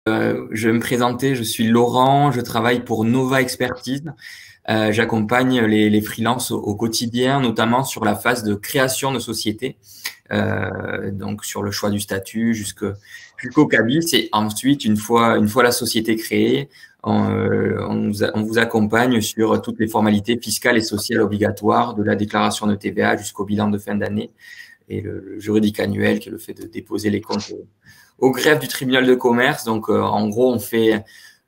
Je vais me présenter, je suis Laurent, je travaille pour Nova Expertise. J'accompagne les freelances au quotidien, notamment sur la phase de création de société, donc sur le choix du statut jusqu'au cabis. Et ensuite, une fois la société créée, on vous accompagne sur toutes les formalités fiscales et sociales obligatoires, de la déclaration de TVA jusqu'au bilan de fin d'année et le juridique annuel, qui est le fait de déposer les comptes au greffe du tribunal de commerce. Donc, en gros, on fait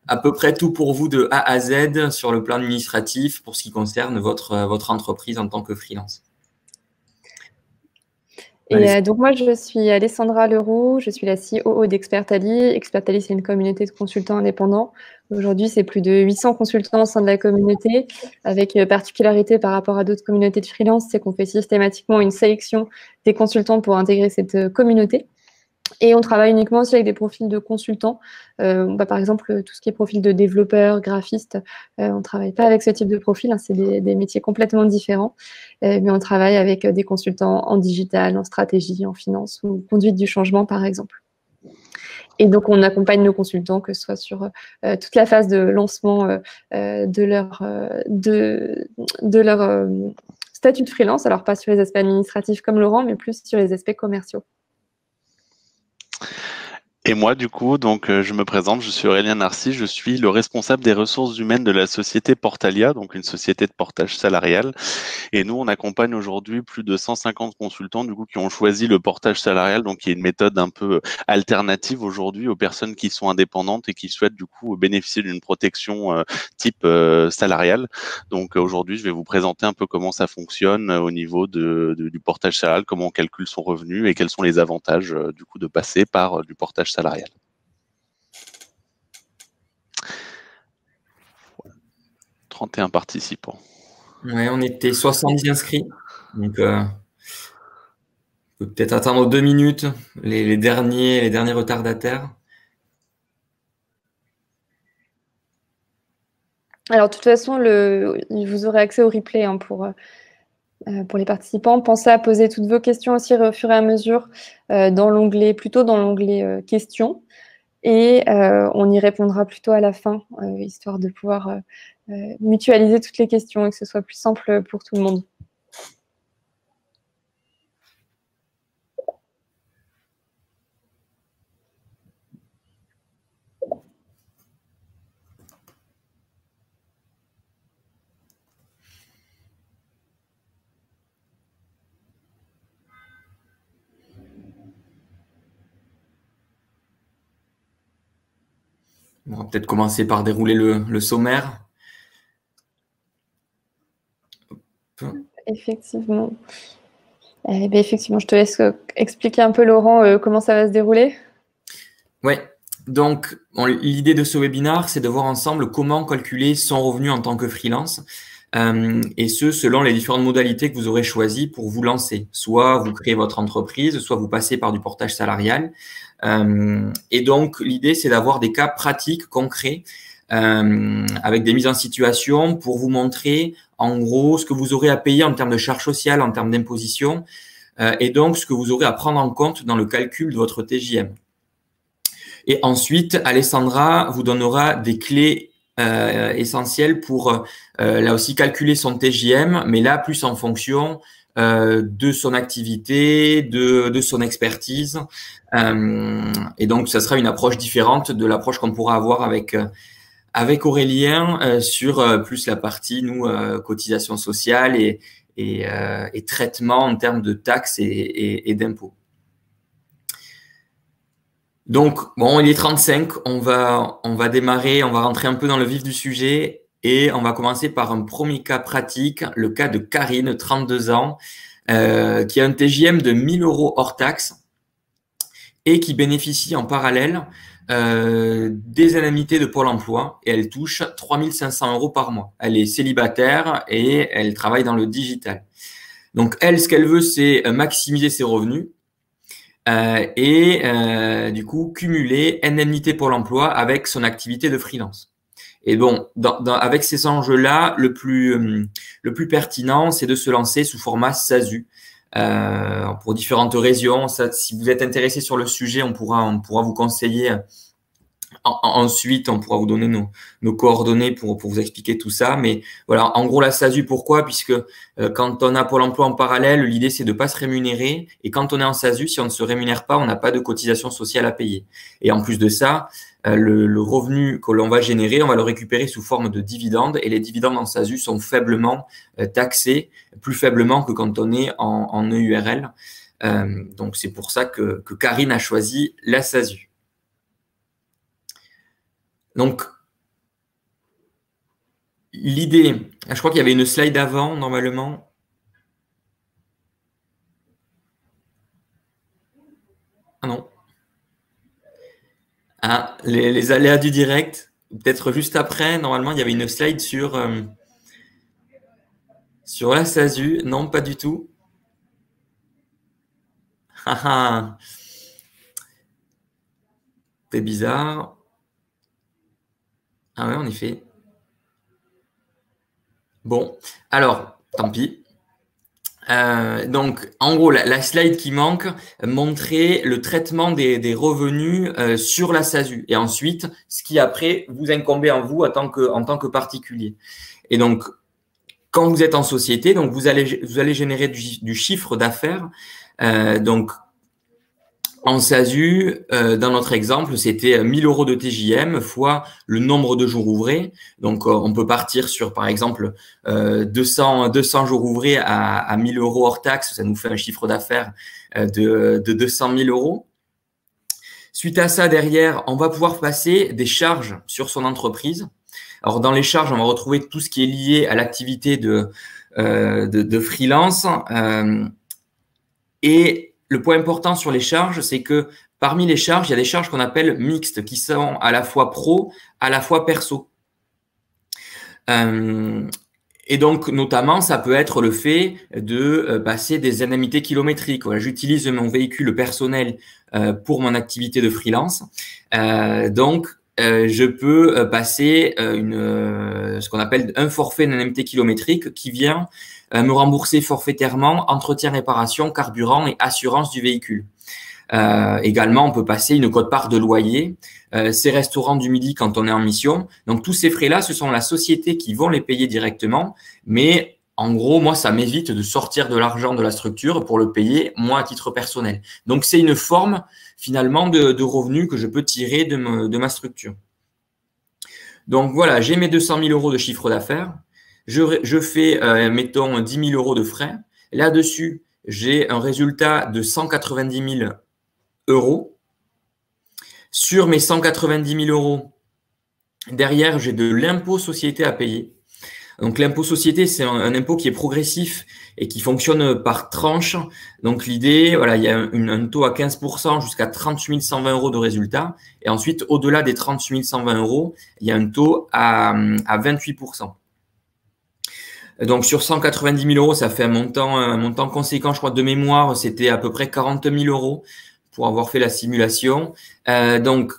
à peu près tout pour vous de A à Z sur le plan administratif pour ce qui concerne votre entreprise en tant que freelance. Et donc, moi, je suis Alessandra Leroux, je suis la COO d'Expertali. Expertali, c'est une communauté de consultants indépendants. Aujourd'hui, c'est plus de 800 consultants au sein de la communauté, avec particularité par rapport à d'autres communautés de freelance, c'est qu'on fait systématiquement une sélection des consultants pour intégrer cette communauté. Et on travaille uniquement aussi avec des profils de consultants. Par exemple, tout ce qui est profil de développeur, graphiste, on ne travaille pas avec ce type de profil, hein, c'est des métiers complètement différents. Mais on travaille avec des consultants en digital, en stratégie, en finance ou conduite du changement, par exemple. Et donc, on accompagne nos consultants, que ce soit sur toute la phase de lancement de leur statut de freelance. Alors, pas sur les aspects administratifs comme Laurent, mais plus sur les aspects commerciaux. Et moi, du coup, donc, je me présente, je suis Aurélien Narcy, je suis le responsable des ressources humaines de la société Portalia, donc une société de portage salarial. Et nous, on accompagne aujourd'hui plus de 150 consultants, du coup, qui ont choisi le portage salarial, donc qui est une méthode un peu alternative aujourd'hui aux personnes qui sont indépendantes et qui souhaitent, du coup, bénéficier d'une protection type salariale. Donc, aujourd'hui, je vais vous présenter un peu comment ça fonctionne au niveau du portage salarial, comment on calcule son revenu et quels sont les avantages, du coup, de passer par du portage salarial. Voilà. 31 participants. Ouais, on était 70 inscrits. Donc, on peut peut-être attendre 2 minutes les derniers retardataires. Alors, de toute façon, vous aurez accès au replay hein, pour les participants. Pensez à poser toutes vos questions aussi au fur et à mesure dans l'onglet questions. Et on y répondra plutôt à la fin, histoire de pouvoir mutualiser toutes les questions et que ce soit plus simple pour tout le monde. On va peut-être commencer par dérouler le sommaire. Effectivement. Effectivement, je te laisse expliquer un peu, Laurent, comment ça va se dérouler. Oui, donc l'idée de ce webinaire, c'est de voir ensemble comment calculer son revenu en tant que freelance, et ce, selon les différentes modalités que vous aurez choisies pour vous lancer. Soit vous créez votre entreprise, soit vous passez par du portage salarial. Et donc, l'idée, c'est d'avoir des cas pratiques, concrets, avec des mises en situation pour vous montrer, en gros, ce que vous aurez à payer en termes de charges sociales, en termes d'imposition, et donc ce que vous aurez à prendre en compte dans le calcul de votre TJM. Et ensuite, Alessandra vous donnera des clés essentielles pour là aussi calculer son TJM, mais là plus en fonction de son activité, de son expertise. Et donc, ça sera une approche différente de l'approche qu'on pourra avoir avec Aurélien sur plus la partie, nous, cotisation sociale et traitement en termes de taxes et d'impôts. Donc, bon, il est 35, on va démarrer, on va rentrer un peu dans le vif du sujet et on va commencer par un premier cas pratique, le cas de Karine, 32 ans, qui a un TJM de 1 000 € hors taxe et qui bénéficie en parallèle des indemnités de Pôle emploi et elle touche 3 500 € par mois. Elle est célibataire et elle travaille dans le digital. Donc, elle, ce qu'elle veut, c'est maximiser ses revenus. Du coup, cumuler indemnité Pôle emploi avec son activité de freelance. Et bon, avec ces enjeux-là, le plus pertinent, c'est de se lancer sous format SASU. Pour différentes raisons. Si vous êtes intéressé sur le sujet, on pourra vous conseiller ensuite, on pourra vous donner nos coordonnées pour vous expliquer tout ça. Mais voilà, en gros, la SASU, pourquoi? Puisque quand on a Pôle emploi en parallèle, l'idée, c'est de ne pas se rémunérer. Et quand on est en SASU, si on ne se rémunère pas, on n'a pas de cotisation sociale à payer. Et en plus de ça, le revenu que l'on va générer, on va le récupérer sous forme de dividendes. Et les dividendes en SASU sont faiblement taxés, plus faiblement que quand on est en EURL. Donc, c'est pour ça que Karine a choisi la SASU. Donc, l'idée, je crois qu'il y avait une slide avant, normalement. Ah non. Ah, les aléas du direct. Peut-être juste après, normalement, il y avait une slide sur la SASU. Non, pas du tout. C'est bizarre. Ah ouais, en effet. Bon, alors, tant pis. Donc, en gros, la slide qui manque montrait le traitement des revenus sur la SASU. Et ensuite, ce qui après vous incombait en vous en tant que particulier. Et donc, quand vous êtes en société, donc vous allez générer du chiffre d'affaires. Donc, en SASU, dans notre exemple, c'était 1 000 € de TJM fois le nombre de jours ouvrés. Donc, on peut partir sur, par exemple, 200 jours ouvrés à 1 000 € hors taxe. Ça nous fait un chiffre d'affaires de 200 000 €. Suite à ça, derrière, on va pouvoir passer des charges sur son entreprise. Alors, dans les charges, on va retrouver tout ce qui est lié à l'activité de freelance. Et le point important sur les charges, c'est que parmi les charges, il y a des charges qu'on appelle mixtes, qui sont à la fois pro, à la fois perso. Et donc, notamment, ça peut être le fait de passer des indemnités kilométriques. Voilà, j'utilise mon véhicule personnel pour mon activité de freelance. Donc, je peux passer ce qu'on appelle un forfait d'indemnité kilométrique qui vient me rembourser forfaitairement entretien, réparation, carburant et assurance du véhicule. Également, on peut passer une quote-part de loyer, ces restaurants du midi quand on est en mission. Donc, tous ces frais-là, ce sont la société qui vont les payer directement. Mais en gros, moi, ça m'évite de sortir de l'argent de la structure pour le payer, moi, à titre personnel. Donc, c'est une forme, finalement, de revenus que je peux tirer de ma structure. Donc, voilà, j'ai mes 200 000 € de chiffre d'affaires. Je fais, mettons, 10 000 € de frais. Là-dessus, j'ai un résultat de 190 000 €. Sur mes 190 000 €, derrière, j'ai de l'impôt société à payer. Donc, l'impôt société, c'est un impôt qui est progressif et qui fonctionne par tranche. Donc, l'idée, voilà, il y a un taux à 15% jusqu'à 38 120 € de résultat. Et ensuite, au-delà des 38 120 €, il y a un taux à 28%. Donc, sur 190 000 €, ça fait un montant conséquent. Je crois de mémoire, c'était à peu près 40 000 € pour avoir fait la simulation. Donc,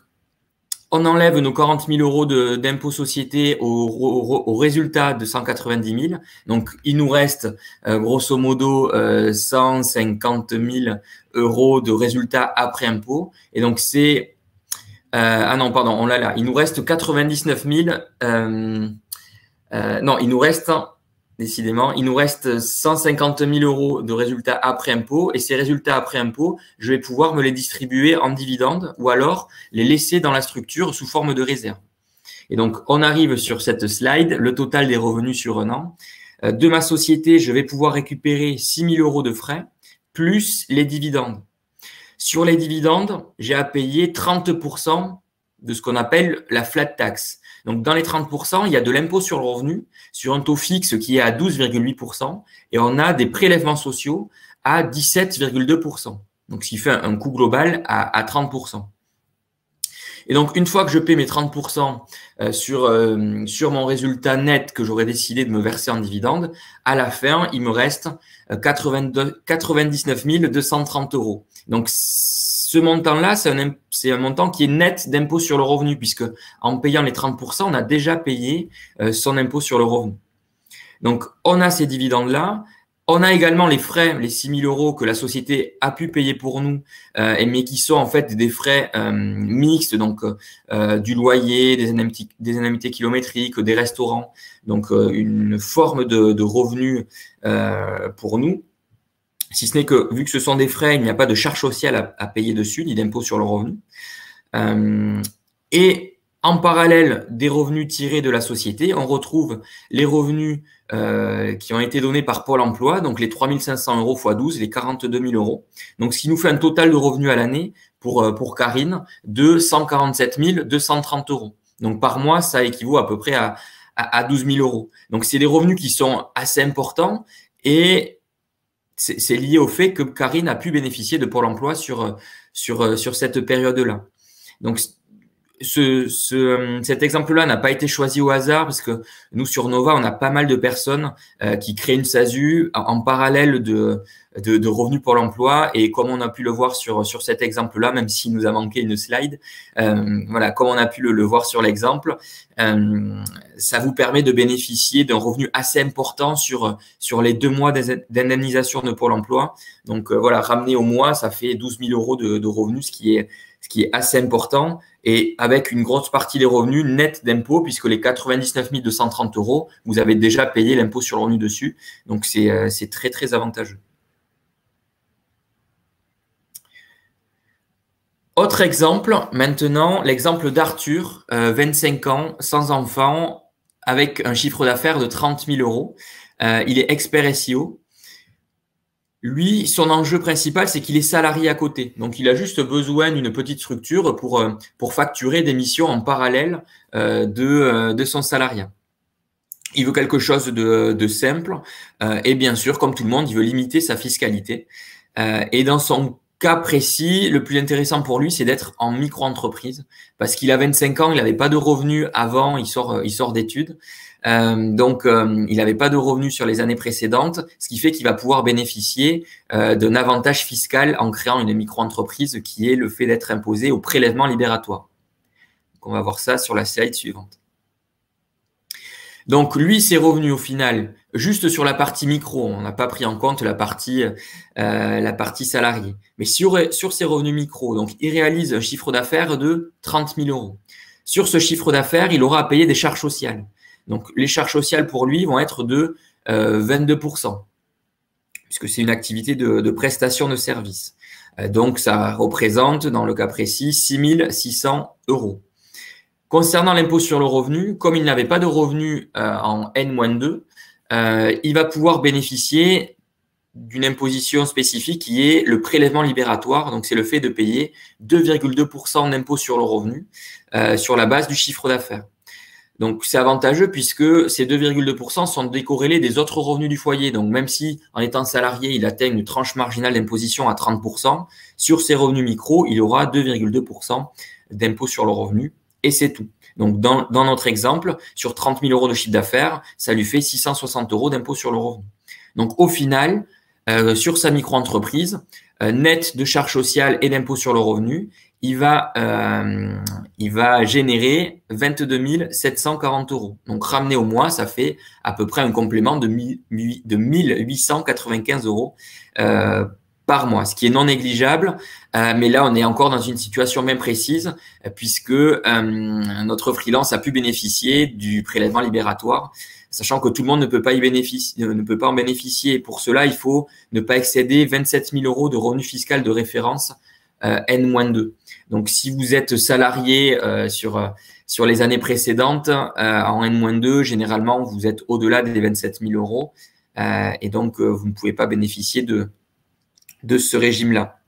on enlève nos 40 000 € d'impôt société au résultat de 190 000. Donc, il nous reste grosso modo 150 000 € de résultat après impôt. Et donc, c'est… ah non, pardon, on l'a là. Il nous reste 99 000… non, il nous reste… Décidément, il nous reste 150 000 € de résultats après impôt et ces résultats après impôt, je vais pouvoir me les distribuer en dividendes ou alors les laisser dans la structure sous forme de réserve. Et donc, on arrive sur cette slide, le total des revenus sur un an. De ma société, je vais pouvoir récupérer 6 000 € de frais plus les dividendes. Sur les dividendes, j'ai à payer 30% de ce qu'on appelle la flat tax. Donc, dans les 30%, il y a de l'impôt sur le revenu sur un taux fixe qui est à 12,8% et on a des prélèvements sociaux à 17,2%. Donc, ce qui fait un coût global à 30%. Et donc, une fois que je paie mes 30% sur mon résultat net que j'aurais décidé de me verser en dividende, à la fin, il me reste 99 230 €. Donc, ce montant-là, c'est un montant qui est net d'impôt sur le revenu, puisque en payant les 30%, on a déjà payé son impôt sur le revenu. Donc, on a ces dividendes-là. On a également les frais, les 6 000 € que la société a pu payer pour nous, mais qui sont en fait des frais mixtes, donc du loyer, des indemnités kilométriques, des restaurants, donc une forme de revenus pour nous. Si ce n'est que, vu que ce sont des frais, il n'y a pas de charge sociale à payer dessus, ni d'impôt sur le revenu. Et en parallèle des revenus tirés de la société, on retrouve les revenus qui ont été donnés par Pôle emploi, donc les 3 500 € x 12, les 42 000 €. Donc, ce qui nous fait un total de revenus à l'année pour Karine de 147 230 €. Donc, par mois, ça équivaut à peu près à 12 000 €. Donc, c'est des revenus qui sont assez importants et c'est lié au fait que Karine a pu bénéficier de Pôle emploi sur cette période-là. Donc, cet exemple-là n'a pas été choisi au hasard parce que nous, sur Nova, on a pas mal de personnes qui créent une SASU en parallèle de revenus Pôle emploi. Et comme on a pu le voir sur cet exemple-là, même s'il nous a manqué une slide, voilà, comme on a pu le voir sur l'exemple, ça vous permet de bénéficier d'un revenu assez important sur les 2 mois d'indemnisation de Pôle emploi. Donc, voilà, ramené au mois, ça fait 12 000 € de revenus, ce qui est assez important, et avec une grosse partie des revenus nets d'impôts, puisque les 99 230 €, vous avez déjà payé l'impôt sur le revenu dessus. Donc, c'est très, très avantageux. Autre exemple, maintenant, l'exemple d'Arthur, 25 ans, sans enfant, avec un chiffre d'affaires de 30 000 €. Il est expert SEO. Lui, son enjeu principal, c'est qu'il est salarié à côté. Donc, il a juste besoin d'une petite structure pour facturer des missions en parallèle de son salariat. Il veut quelque chose de simple et bien sûr, comme tout le monde, il veut limiter sa fiscalité. Et dans son cas précis, le plus intéressant pour lui, c'est d'être en micro-entreprise parce qu'il a 25 ans, il n'avait pas de revenus avant, il sort d'études. Donc, il n'avait pas de revenus sur les années précédentes, ce qui fait qu'il va pouvoir bénéficier d'un avantage fiscal en créant une micro-entreprise qui est le fait d'être imposé au prélèvement libératoire. Donc, on va voir ça sur la slide suivante. Donc, lui, ses revenus au final, juste sur la partie micro, on n'a pas pris en compte la partie salariée. Mais sur ses revenus micro, donc il réalise un chiffre d'affaires de 30 000 €. Sur ce chiffre d'affaires, il aura à payer des charges sociales. Donc, les charges sociales pour lui vont être de 22%, puisque c'est une activité de prestation de service. Donc, ça représente, dans le cas précis, 6 600 €. Concernant l'impôt sur le revenu, comme il n'avait pas de revenus en N-2, il va pouvoir bénéficier d'une imposition spécifique qui est le prélèvement libératoire. Donc, c'est le fait de payer 2,2% d'impôt sur le revenu sur la base du chiffre d'affaires. Donc, c'est avantageux puisque ces 2,2% sont décorrélés des autres revenus du foyer. Donc, même si en étant salarié, il atteint une tranche marginale d'imposition à 30%, sur ses revenus micro, il aura 2,2% d'impôt sur le revenu et c'est tout. Donc, dans notre exemple, sur 30 000 € de chiffre d'affaires, ça lui fait 660 € d'impôt sur le revenu. Donc, au final, sur sa micro-entreprise, net de charges sociales et d'impôt sur le revenu, il va générer 22 740 €. Donc, ramené au mois, ça fait à peu près un complément de 1 895 € par mois, ce qui est non négligeable. Mais là, on est encore dans une situation bien précise puisque notre freelance a pu bénéficier du prélèvement libératoire, sachant que tout le monde ne peut pas en bénéficier. Pour cela, il faut ne pas excéder 27 000 € de revenu fiscal de référence N-2. Donc, si vous êtes salarié sur les années précédentes en N-2, généralement, vous êtes au-delà des 27 000 € et donc, vous ne pouvez pas bénéficier de ce régime-là.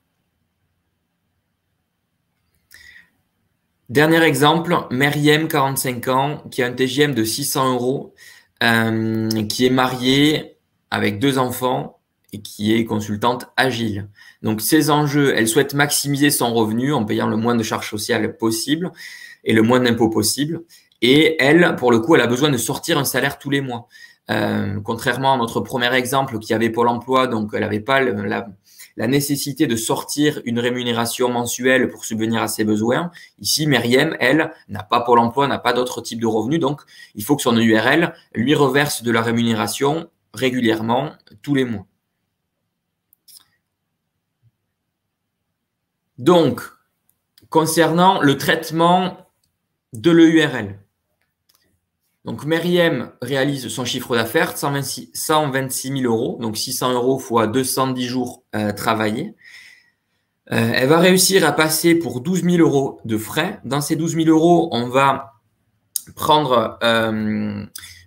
Dernier exemple, Meriem, 45 ans, qui a un TGM de 600 €, qui est mariée avec 2 enfants et qui est consultante agile. Donc, ses enjeux, elle souhaite maximiser son revenu en payant le moins de charges sociales possible et le moins d'impôts possible. Et elle, pour le coup, elle a besoin de sortir un salaire tous les mois. Contrairement à notre premier exemple qui avait Pôle emploi, donc elle n'avait pas la nécessité de sortir une rémunération mensuelle pour subvenir à ses besoins. Ici, Meriem, elle, n'a pas Pôle emploi, n'a pas d'autre type de revenus. Donc, il faut que son URL lui reverse de la rémunération régulièrement tous les mois. Donc, concernant le traitement de l'EURL. Donc, Meriem réalise son chiffre d'affaires, 126 000 euros, donc 600 euros fois 210 jours travaillés. Elle va réussir à passer pour 12 000 euros de frais. Dans ces 12 000 euros, on va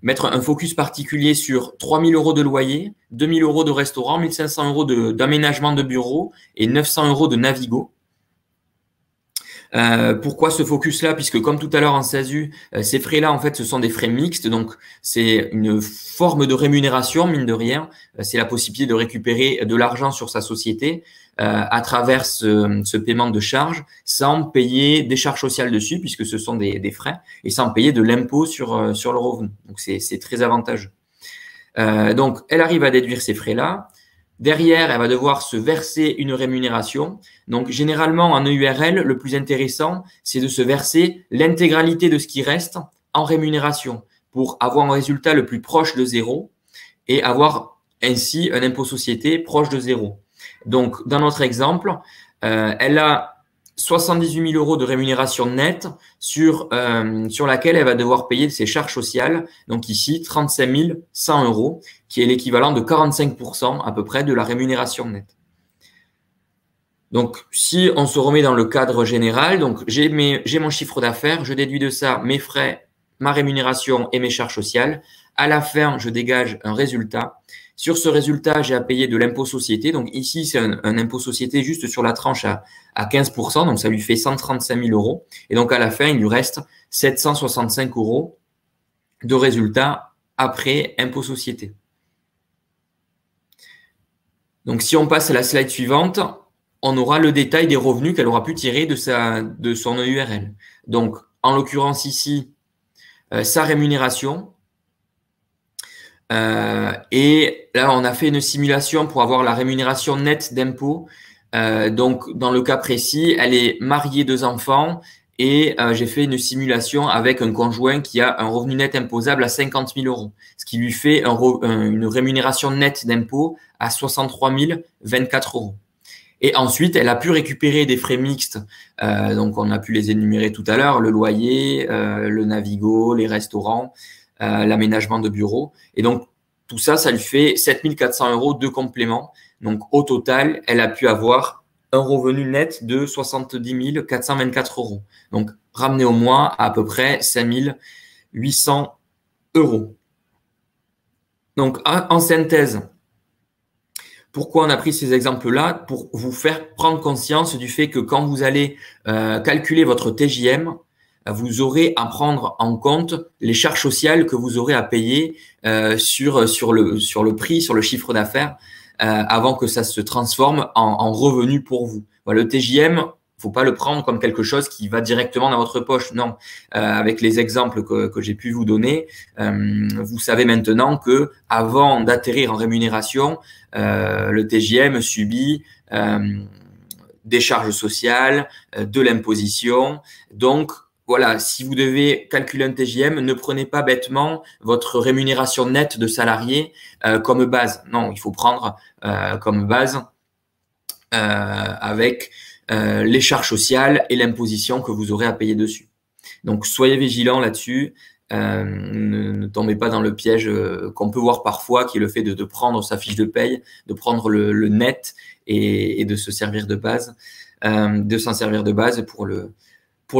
mettre un focus particulier sur 3 000 euros de loyer, 2 000 euros de restaurant, 1 500 euros d'aménagement de bureau et 900 euros de Navigo. Pourquoi ce focus-là? Puisque comme tout à l'heure en SASU, ces frais-là, en fait, ce sont des frais mixtes. Donc, c'est une forme de rémunération, mine de rien. C'est la possibilité de récupérer de l'argent sur sa société à travers ce paiement de charges sans payer des charges sociales dessus, puisque ce sont des frais, et sans payer de l'impôt sur le revenu. Donc, c'est très avantageux. Donc, elle arrive à déduire ces frais-là. Derrière, elle va devoir se verser une rémunération. Donc, généralement, en EURL, le plus intéressant, c'est de se verser l'intégralité de ce qui reste en rémunération pour avoir un résultat le plus proche de zéro et avoir ainsi un impôt société proche de zéro. Donc, dans notre exemple, elle a 78 000 euros de rémunération nette sur laquelle elle va devoir payer ses charges sociales. Donc ici, 35 100 euros, qui est l'équivalent de 45% à peu près de la rémunération nette. Donc, si on se remet dans le cadre général, donc j'ai mon chiffre d'affaires, je déduis de ça mes frais, ma rémunération et mes charges sociales. À la fin, je dégage un résultat. Sur ce résultat, j'ai à payer de l'impôt société. Donc ici, c'est un impôt société juste sur la tranche à 15%. Donc ça lui fait 135 000 euros. Et donc à la fin, il lui reste 765 euros de résultat après impôt société. Donc si on passe à la slide suivante, on aura le détail des revenus qu'elle aura pu tirer de son EURL. Donc en l'occurrence ici, sa rémunération. Et là, on a fait une simulation pour avoir la rémunération nette d'impôt. Donc, dans le cas précis, elle est mariée, 2 enfants, et j'ai fait une simulation avec un conjoint qui a un revenu net imposable à 50 000 euros, ce qui lui fait une rémunération nette d'impôt à 63 024 euros. Et ensuite, elle a pu récupérer des frais mixtes. Donc, on a pu les énumérer tout à l'heure, le loyer, le Navigo, les restaurants, l'aménagement de bureau. Et donc, tout ça, ça lui fait 7 400 euros de complément. Donc, au total, elle a pu avoir un revenu net de 70 424 euros. Donc, ramené au mois à peu près 5 800 euros. Donc, en synthèse, pourquoi on a pris ces exemples-là? Pour vous faire prendre conscience du fait que quand vous allez calculer votre TJM, vous aurez à prendre en compte les charges sociales que vous aurez à payer sur le prix, sur le chiffre d'affaires, avant que ça se transforme en revenu pour vous. Voilà, le TJM, faut pas le prendre comme quelque chose qui va directement dans votre poche. Non, avec les exemples que j'ai pu vous donner, vous savez maintenant que avant d'atterrir en rémunération, le TJM subit des charges sociales, de l'imposition. Donc, voilà, si vous devez calculer un TJM, ne prenez pas bêtement votre rémunération nette de salarié comme base. Non, il faut prendre comme base avec les charges sociales et l'imposition que vous aurez à payer dessus. Donc, soyez vigilants là-dessus. Ne tombez pas dans le piège qu'on peut voir parfois, qui est le fait de prendre sa fiche de paye, de prendre le net et de se servir de base, de s'en servir de base pour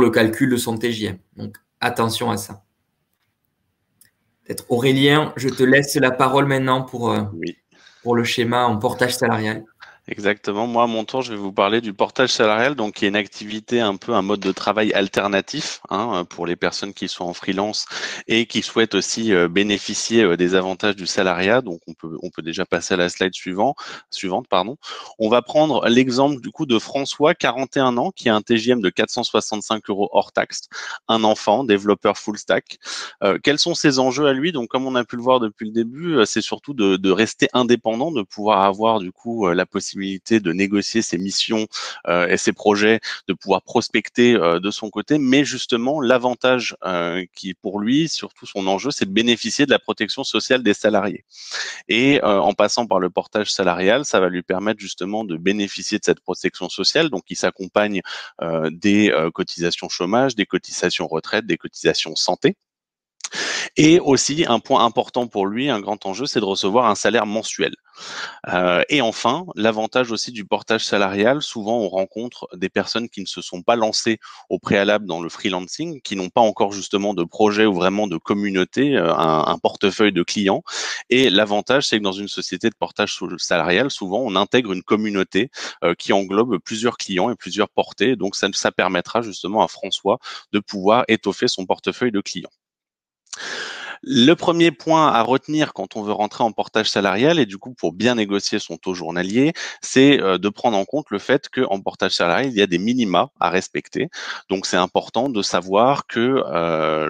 le calcul de son TJM. Donc, attention à ça. Peut-être Aurélien, je te laisse la parole maintenant pour le schéma en portage salarial. Exactement. Moi, à mon tour, je vais vous parler du portage salarial, donc qui est une activité, un peu un mode de travail alternatif pour les personnes qui sont en freelance et qui souhaitent aussi bénéficier des avantages du salariat. Donc, on peut déjà passer à la slide suivante. On va prendre l'exemple du coup de François, 41 ans, qui a un TJM de 465 euros hors taxe, un enfant, développeur full stack. Quels sont ses enjeux à lui? Donc, comme on a pu le voir depuis le début, c'est surtout de rester indépendant, de pouvoir avoir du coup la possibilité possibilité de négocier ses missions et ses projets, de pouvoir prospecter de son côté, mais justement l'avantage qui pour lui, surtout son enjeu, c'est de bénéficier de la protection sociale des salariés. Et en passant par le portage salarial, ça va lui permettre justement de bénéficier de cette protection sociale, donc qui s'accompagne des cotisations chômage, des cotisations retraite, des cotisations santé. Et aussi, un point important pour lui, un grand enjeu, c'est de recevoir un salaire mensuel. Et enfin, l'avantage aussi du portage salarial, souvent on rencontre des personnes qui ne se sont pas lancées au préalable dans le freelancing, qui n'ont pas encore justement de projet ou vraiment de communauté, un portefeuille de clients. Et l'avantage, c'est que dans une société de portage salarial, souvent on intègre une communauté qui englobe plusieurs clients et plusieurs portées. Donc ça permettra justement à François de pouvoir étoffer son portefeuille de clients. Le premier point à retenir quand on veut rentrer en portage salarial et du coup pour bien négocier son taux journalier, c'est de prendre en compte le fait qu'en portage salarial, il y a des minima à respecter. Donc c'est important de savoir que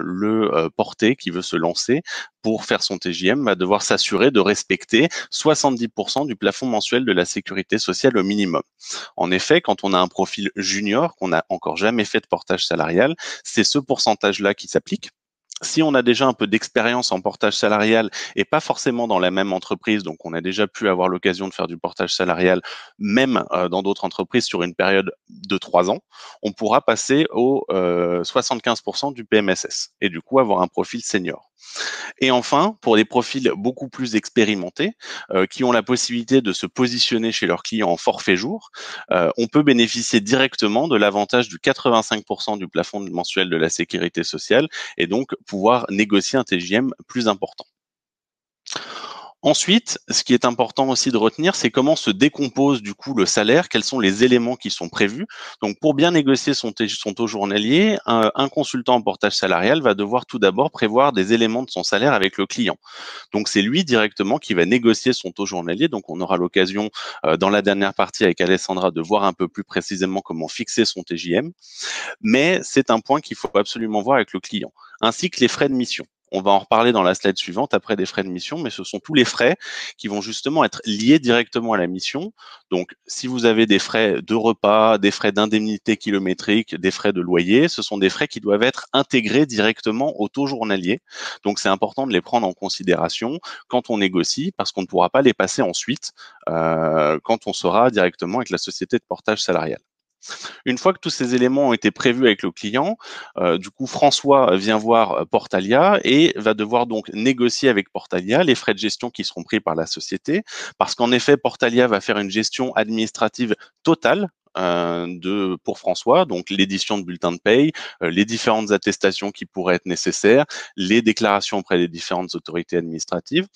le porté qui veut se lancer pour faire son TJM va devoir s'assurer de respecter 70% du plafond mensuel de la sécurité sociale au minimum. En effet, quand on a un profil junior, qu'on n'a encore jamais fait de portage salarial, c'est ce pourcentage-là qui s'applique. Si on a déjà un peu d'expérience en portage salarial et pas forcément dans la même entreprise, donc on a déjà pu avoir l'occasion de faire du portage salarial, même dans d'autres entreprises sur une période de 3 ans, on pourra passer au 75% du PMSS et du coup avoir un profil senior. Et enfin, pour des profils beaucoup plus expérimentés, qui ont la possibilité de se positionner chez leurs clients en forfait jour, on peut bénéficier directement de l'avantage du 85% du plafond mensuel de la sécurité sociale et donc pouvoir négocier un TJM plus important. Ensuite, ce qui est important aussi de retenir, c'est comment se décompose du coup le salaire, quels sont les éléments qui sont prévus. Donc, pour bien négocier son taux journalier, un consultant en portage salarial va devoir tout d'abord prévoir des éléments de son salaire avec le client. Donc, c'est lui directement qui va négocier son taux journalier. Donc, on aura l'occasion dans la dernière partie avec Alessandra de voir un peu plus précisément comment fixer son TJM. Mais c'est un point qu'il faut absolument voir avec le client, ainsi que les frais de mission. On va en reparler dans la slide suivante après des frais de mission, mais ce sont tous les frais qui vont justement être liés directement à la mission. Donc, si vous avez des frais de repas, des frais d'indemnité kilométrique, des frais de loyer, ce sont des frais qui doivent être intégrés directement au taux journalier. Donc, c'est important de les prendre en considération quand on négocie, parce qu'on ne pourra pas les passer ensuite quand on sera directement avec la société de portage salarial. Une fois que tous ces éléments ont été prévus avec le client, du coup, François vient voir Portalia et va devoir donc négocier avec Portalia les frais de gestion qui seront pris par la société, parce qu'en effet, Portalia va faire une gestion administrative totale pour François, donc l'édition de bulletins de paye, les différentes attestations qui pourraient être nécessaires, les déclarations auprès des différentes autorités administratives,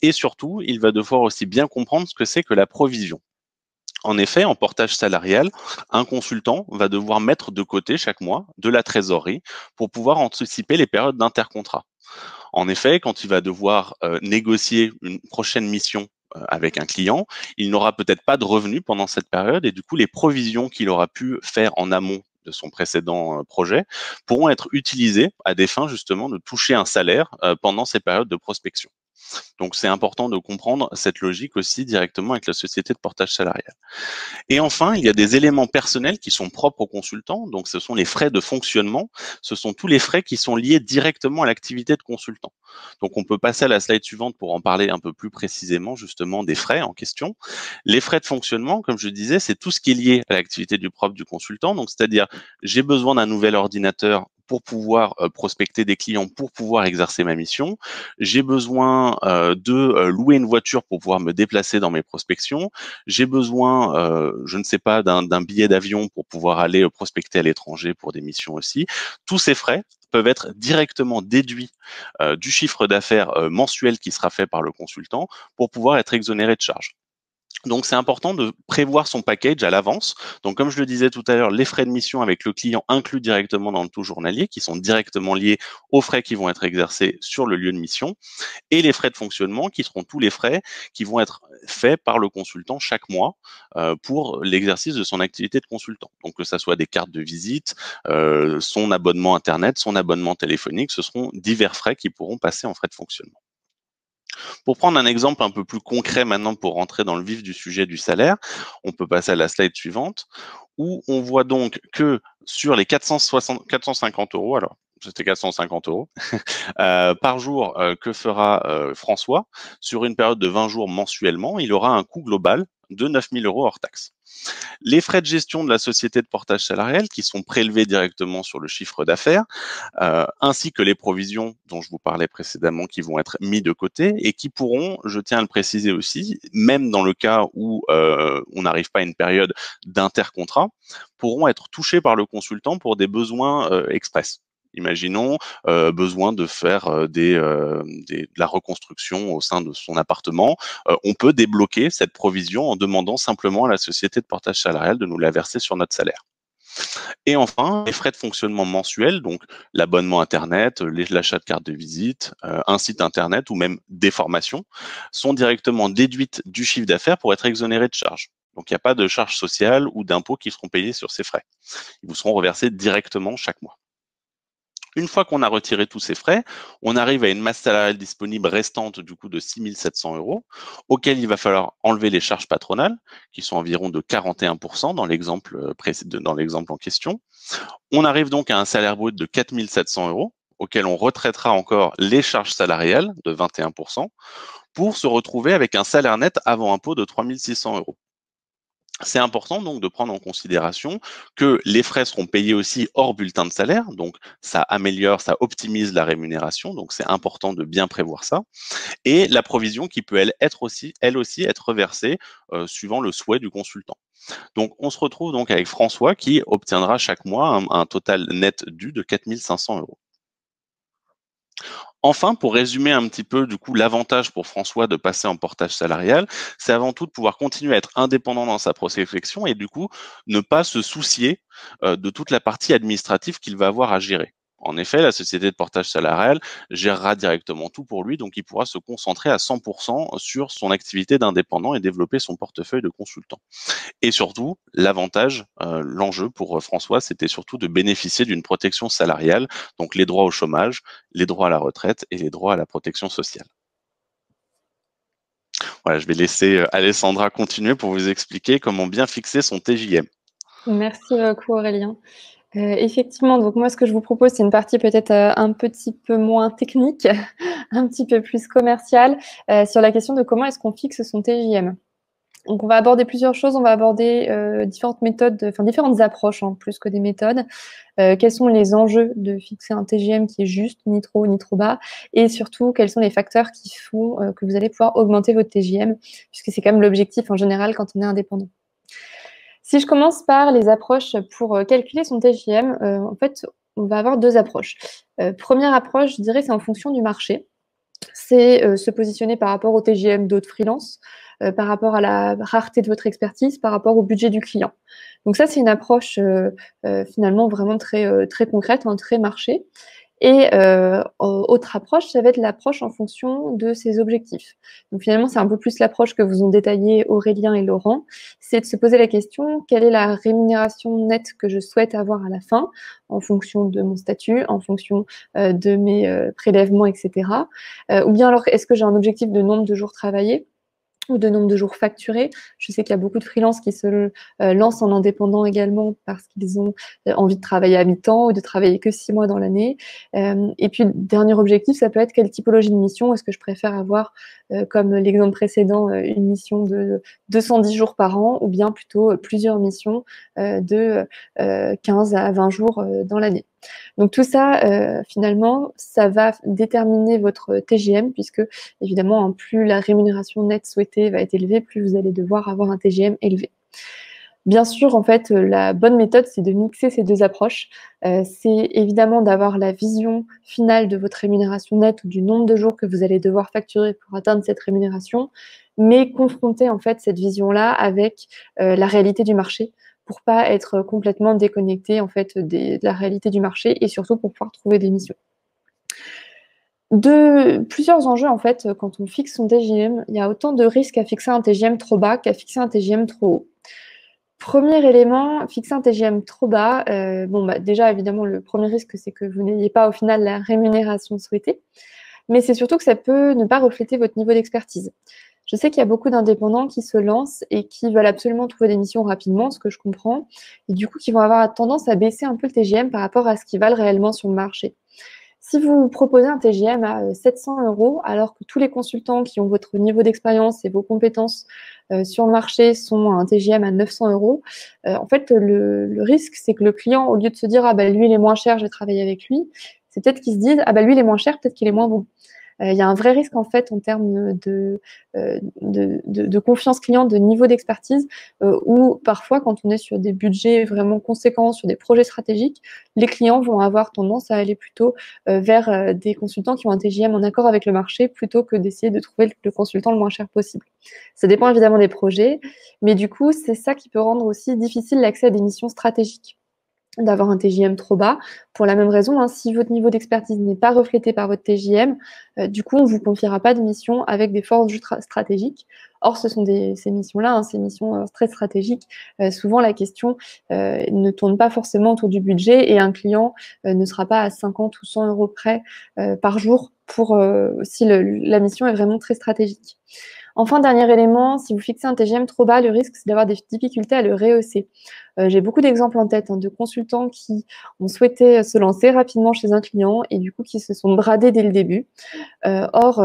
et surtout, il va devoir aussi bien comprendre ce que c'est que la provision. En effet, en portage salarial, un consultant va devoir mettre de côté chaque mois de la trésorerie pour pouvoir anticiper les périodes d'intercontrat. En effet, quand il va devoir négocier une prochaine mission avec un client, il n'aura peut-être pas de revenus pendant cette période et du coup, les provisions qu'il aura pu faire en amont de son précédent projet pourront être utilisées à des fins justement de toucher un salaire pendant ces périodes de prospection. Donc, c'est important de comprendre cette logique aussi directement avec la société de portage salarial. Et enfin, il y a des éléments personnels qui sont propres aux consultants. Donc, ce sont les frais de fonctionnement. Ce sont tous les frais qui sont liés directement à l'activité de consultant. Donc, on peut passer à la slide suivante pour en parler un peu plus précisément, justement, des frais en question. Les frais de fonctionnement, comme je disais, c'est tout ce qui est lié à l'activité du propre du consultant. Donc, c'est-à-dire, j'ai besoin d'un nouvel ordinateur pour pouvoir prospecter des clients, pour pouvoir exercer ma mission. J'ai besoin de louer une voiture pour pouvoir me déplacer dans mes prospections. J'ai besoin, je ne sais pas, d'un billet d'avion pour pouvoir aller prospecter à l'étranger pour des missions aussi. Tous ces frais peuvent être directement déduits du chiffre d'affaires mensuel qui sera fait par le consultant pour pouvoir être exonéré de charges. Donc, c'est important de prévoir son package à l'avance. Donc, comme je le disais tout à l'heure, les frais de mission avec le client inclus directement dans le taux journalier, qui sont directement liés aux frais qui vont être exercés sur le lieu de mission, et les frais de fonctionnement, qui seront tous les frais qui vont être faits par le consultant chaque mois pour l'exercice de son activité de consultant. Donc, que ça soit des cartes de visite, son abonnement Internet, son abonnement téléphonique, ce seront divers frais qui pourront passer en frais de fonctionnement. Pour prendre un exemple un peu plus concret maintenant pour rentrer dans le vif du sujet du salaire, on peut passer à la slide suivante, où on voit donc que sur les 450 euros, alors c'était 450 euros, par jour que fera François, sur une période de 20 jours mensuellement, il aura un coût global de 9 000 euros hors taxe. Les frais de gestion de la société de portage salarial qui sont prélevés directement sur le chiffre d'affaires, ainsi que les provisions dont je vous parlais précédemment qui vont être mis de côté et qui pourront, je tiens à le préciser aussi, même dans le cas où on n'arrive pas à une période d'intercontrat, pourront être touchés par le consultant pour des besoins express. Imaginons besoin de faire de la reconstruction au sein de son appartement. On peut débloquer cette provision en demandant simplement à la société de portage salarial de nous la verser sur notre salaire. Et enfin, les frais de fonctionnement mensuels, donc l'abonnement Internet, l'achat de carte de visite, un site Internet ou même des formations, sont directement déduites du chiffre d'affaires pour être exonérés de charges. Donc il n'y a pas de charges sociales ou d'impôts qui seront payés sur ces frais. Ils vous seront reversés directement chaque mois. Une fois qu'on a retiré tous ces frais, on arrive à une masse salariale disponible restante du coup de 6 700 euros, auquel il va falloir enlever les charges patronales, qui sont environ de 41% dans l'exemple en question. On arrive donc à un salaire brut de 4 700 euros, auquel on retraitera encore les charges salariales de 21%, pour se retrouver avec un salaire net avant impôt de 3 600 euros. C'est important donc de prendre en considération que les frais seront payés aussi hors bulletin de salaire, donc ça améliore, ça optimise la rémunération, donc c'est important de bien prévoir ça. Et la provision qui peut elle aussi être reversée suivant le souhait du consultant. Donc on se retrouve donc avec François qui obtiendra chaque mois un total net dû de 4 500 euros. Enfin, pour résumer un petit peu du coup l'avantage pour François de passer en portage salarial, c'est avant tout de pouvoir continuer à être indépendant dans sa prospection et du coup ne pas se soucier de toute la partie administrative qu'il va avoir à gérer. En effet, la société de portage salarial gérera directement tout pour lui, donc il pourra se concentrer à 100% sur son activité d'indépendant et développer son portefeuille de consultant. Et surtout, l'avantage, l'enjeu pour François, c'était surtout de bénéficier d'une protection salariale, donc les droits au chômage, les droits à la retraite et les droits à la protection sociale. Voilà, je vais laisser Alessandra continuer pour vous expliquer comment bien fixer son TJM. Merci beaucoup Aurélien. Effectivement, donc moi ce que je vous propose, c'est une partie peut-être un petit peu moins technique, un petit peu plus commerciale, sur la question de comment est-ce qu'on fixe son TJM. Donc on va aborder plusieurs choses, on va aborder différentes méthodes, enfin différentes approches plus que des méthodes. Quels sont les enjeux de fixer un TJM qui est juste, ni trop haut ni trop bas, et surtout quels sont les facteurs qui font que vous allez pouvoir augmenter votre TJM, puisque c'est quand même l'objectif en général quand on est indépendant. Si je commence par les approches pour calculer son TJM, en fait, on va avoir deux approches. Première approche, je dirais, c'est en fonction du marché. C'est se positionner par rapport au TJM d'autres freelances, par rapport à la rareté de votre expertise, par rapport au budget du client. Donc ça, c'est une approche finalement vraiment très, très concrète, très marché. Et autre approche, ça va être l'approche en fonction de ses objectifs. Donc finalement, c'est un peu plus l'approche que vous ont détaillée Aurélien et Laurent. C'est de se poser la question, quelle est la rémunération nette que je souhaite avoir à la fin, en fonction de mon statut, en fonction de mes prélèvements, etc. Ou bien alors, est-ce que j'ai un objectif de nombre de jours travaillés ou de nombre de jours facturés. Je sais qu'il y a beaucoup de freelances qui se lancent en indépendant également parce qu'ils ont envie de travailler à mi-temps ou de travailler que 6 mois dans l'année. Et puis, dernier objectif, ça peut être quelle typologie de mission. Est-ce que je préfère avoir, comme l'exemple précédent, une mission de 210 jours par an ou bien plutôt plusieurs missions de 15 à 20 jours dans l'année. Donc tout ça, finalement, ça va déterminer votre TJM puisque, évidemment, plus la rémunération nette souhaitée va être élevée, plus vous allez devoir avoir un TJM élevé. Bien sûr, en fait, la bonne méthode, c'est de mixer ces deux approches. C'est évidemment d'avoir la vision finale de votre rémunération nette ou du nombre de jours que vous allez devoir facturer pour atteindre cette rémunération, mais confronter en fait cette vision-là avec la réalité du marché pour pas être complètement déconnecté en fait de la réalité du marché et surtout pour pouvoir trouver des missions. Plusieurs enjeux en fait quand on fixe son TJM, il y a autant de risques à fixer un TJM trop bas qu'à fixer un TJM trop haut. Premier élément, fixer un TJM trop bas. Déjà évidemment le premier risque c'est que vous n'ayez pas au final la rémunération souhaitée. mais c'est surtout que ça peut ne pas refléter votre niveau d'expertise. Je sais qu'il y a beaucoup d'indépendants qui se lancent et qui veulent absolument trouver des missions rapidement, ce que je comprends, et du coup qui vont avoir tendance à baisser un peu le TGM par rapport à ce qu'ils valent réellement sur le marché. Si vous proposez un TGM à 700 €, alors que tous les consultants qui ont votre niveau d'expérience et vos compétences sur le marché sont à un TGM à 900 €, en fait, le risque, c'est que le client, au lieu de se dire « Ah bah lui, il est moins cher, je vais travailler avec lui », c'est peut-être qu'il se dise « Ah bah lui, il est moins cher, peut-être qu'il est moins bon ». Il y a un vrai risque en fait en termes de confiance client, de niveau d'expertise, où parfois quand on est sur des budgets vraiment conséquents, sur des projets stratégiques, les clients vont avoir tendance à aller plutôt vers des consultants qui ont un TJM en accord avec le marché plutôt que d'essayer de trouver le consultant le moins cher possible. Ça dépend évidemment des projets, mais du coup, c'est ça qui peut rendre aussi difficile l'accès à des missions stratégiques, d'avoir un TJM trop bas. Pour la même raison, hein, si votre niveau d'expertise n'est pas reflété par votre TJM, du coup, on ne vous confiera pas de mission avec des forts enjeux stratégiques. Or, ce sont ces missions-là, hein, ces missions très stratégiques, souvent la question ne tourne pas forcément autour du budget et un client ne sera pas à 50 ou 100 € près par jour pour si la mission est vraiment très stratégique. Enfin, dernier élément, si vous fixez un TGM trop bas, le risque, c'est d'avoir des difficultés à le rehausser. J'ai beaucoup d'exemples en tête de consultants qui ont souhaité se lancer rapidement chez un client et du coup qui se sont bradés dès le début. Or,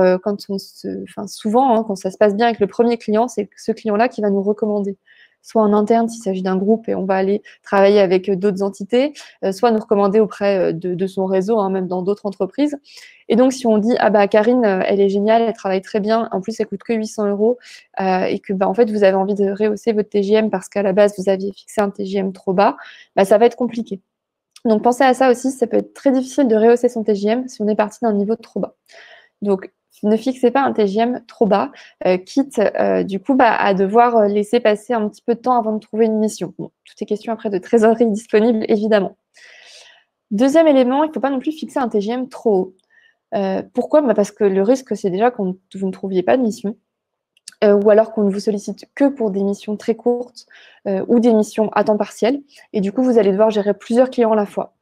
souvent, hein, quand ça se passe bien avec le premier client, c'est ce client-là qui va nous recommander. Soit en interne s'il s'agit d'un groupe et on va aller travailler avec d'autres entités, soit nous recommander auprès de son réseau, hein, même dans d'autres entreprises. Et donc, si on dit « Ah bah Karine, elle est géniale, elle travaille très bien, en plus elle coûte que 800 € et que en fait vous avez envie de rehausser votre TJM parce qu'à la base vous aviez fixé un TJM trop bas », ça va être compliqué. Donc, pensez à ça aussi, ça peut être très difficile de rehausser son TJM si on est parti d'un niveau trop bas. Donc, ne fixez pas un TJM trop bas, quitte du coup à devoir laisser passer un petit peu de temps avant de trouver une mission. Bon, tout est question après de trésorerie disponible, évidemment. Deuxième élément, il ne faut pas non plus fixer un TJM trop haut. Pourquoi ? Parce que le risque, c'est déjà que vous ne trouviez pas de mission, ou alors qu'on ne vous sollicite que pour des missions très courtes ou des missions à temps partiel. Et du coup, vous allez devoir gérer plusieurs clients à la fois.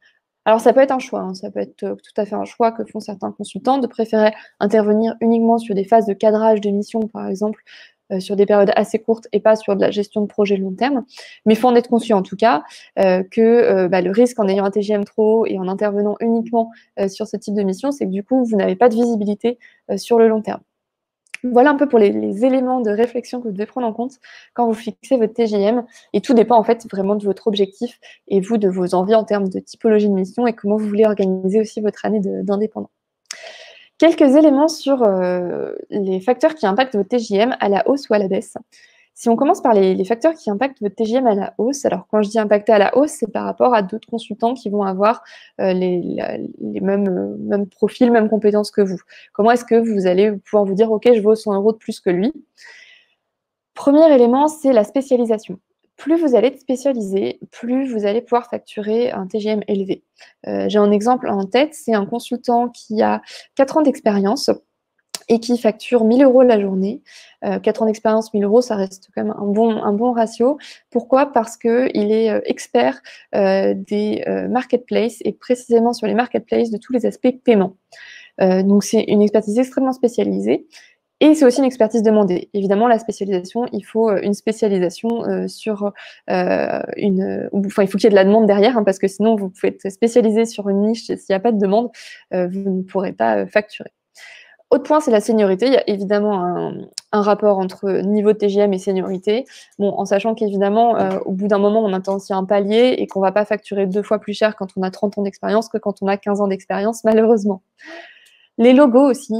Alors, ça peut être un choix, hein, ça peut être tout à fait un choix que font certains consultants de préférer intervenir uniquement sur des phases de cadrage de missions, par exemple, sur des périodes assez courtes et pas sur de la gestion de projet long terme. Mais il faut en être conscient en tout cas que le risque en ayant un TGM trop haut et en intervenant uniquement sur ce type de mission, c'est que du coup, vous n'avez pas de visibilité sur le long terme. Voilà un peu pour les éléments de réflexion que vous devez prendre en compte quand vous fixez votre TJM. Et tout dépend en fait vraiment de votre objectif et vous, de vos envies en termes de typologie de mission et comment vous voulez organiser aussi votre année d'indépendant. Quelques éléments sur les facteurs qui impactent votre TJM à la hausse ou à la baisse. Si on commence par les facteurs qui impactent votre TJM à la hausse, alors quand je dis impacter à la hausse, c'est par rapport à d'autres consultants qui vont avoir les mêmes profils, mêmes compétences que vous. Comment est-ce que vous allez pouvoir vous dire « Ok, je vaux 100 € de plus que lui ». Premier élément, c'est la spécialisation. Plus vous allez être spécialisé, plus vous allez pouvoir facturer un TGM élevé. J'ai un exemple en tête, c'est un consultant qui a 4 ans d'expérience et qui facture 1 000 € la journée. 4 ans d'expérience, 1 000 €, ça reste quand même un bon ratio. Pourquoi ? Parce qu'il est expert des marketplaces et précisément sur les marketplaces de tous les aspects paiement. Donc c'est une expertise extrêmement spécialisée. Et c'est aussi une expertise demandée. Évidemment, la spécialisation, il faut une spécialisation sur il faut qu'il y ait de la demande derrière, hein, parce que sinon, vous pouvez être spécialisé sur une niche, s'il n'y a pas de demande, vous ne pourrez pas facturer. Autre point, c'est la seniorité. Il y a évidemment un rapport entre niveau de TGM et seniorité. Bon, en sachant qu'évidemment, au bout d'un moment, on atteint aussi un palier et qu'on ne va pas facturer 2 fois plus cher quand on a 30 ans d'expérience que quand on a 15 ans d'expérience, malheureusement. Les logos aussi,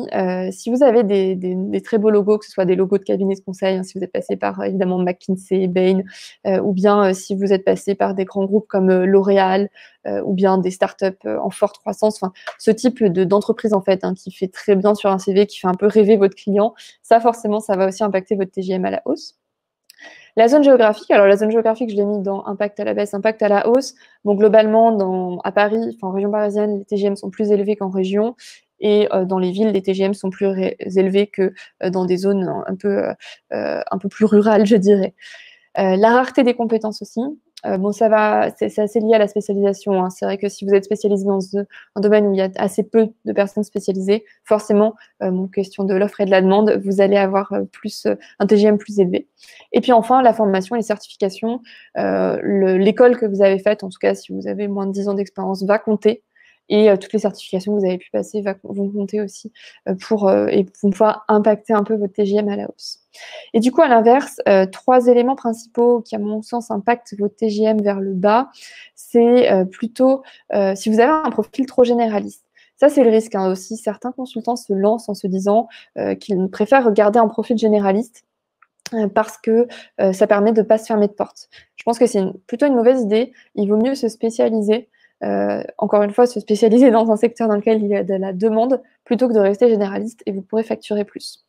si vous avez des très beaux logos, que ce soit des logos de cabinets de conseil, hein, si vous êtes passé par évidemment McKinsey, Bain, ou bien si vous êtes passé par des grands groupes comme L'Oréal, ou bien des startups en forte croissance, enfin ce type d'entreprise en fait, hein, qui fait très bien sur un CV, qui fait un peu rêver votre client, ça forcément, ça va aussi impacter votre TJM à la hausse. La zone géographique, alors la zone géographique, je l'ai mis dans impact à la baisse, impact à la hausse. Bon, globalement, à Paris, enfin en région parisienne, les TGM sont plus élevés qu'en région. Et dans les villes, les TGM sont plus élevés que dans des zones un peu plus rurales, je dirais. La rareté des compétences aussi. Bon, c'est assez lié à la spécialisation, hein. C'est vrai que si vous êtes spécialisé dans un domaine où il y a assez peu de personnes spécialisées, forcément, question de l'offre et de la demande, vous allez avoir un TGM plus élevé. Et puis enfin, la formation et les certifications, l'école que vous avez faite, en tout cas si vous avez moins de 10 ans d'expérience, va compter. Et toutes les certifications que vous avez pu passer vont compter aussi et vont pouvoir impacter un peu votre TGM à la hausse. Et du coup, à l'inverse, 3 éléments principaux qui, à mon sens, impactent votre TGM vers le bas, c'est plutôt si vous avez un profil trop généraliste. Ça, c'est le risque, hein, aussi. Certains consultants se lancent en se disant qu'ils préfèrent regarder un profil généraliste parce que ça permet de ne pas se fermer de porte. Je pense que c'est plutôt une mauvaise idée. Il vaut mieux se spécialiser. Encore une fois, se spécialiser dans un secteur dans lequel il y a de la demande plutôt que de rester généraliste et vous pourrez facturer plus.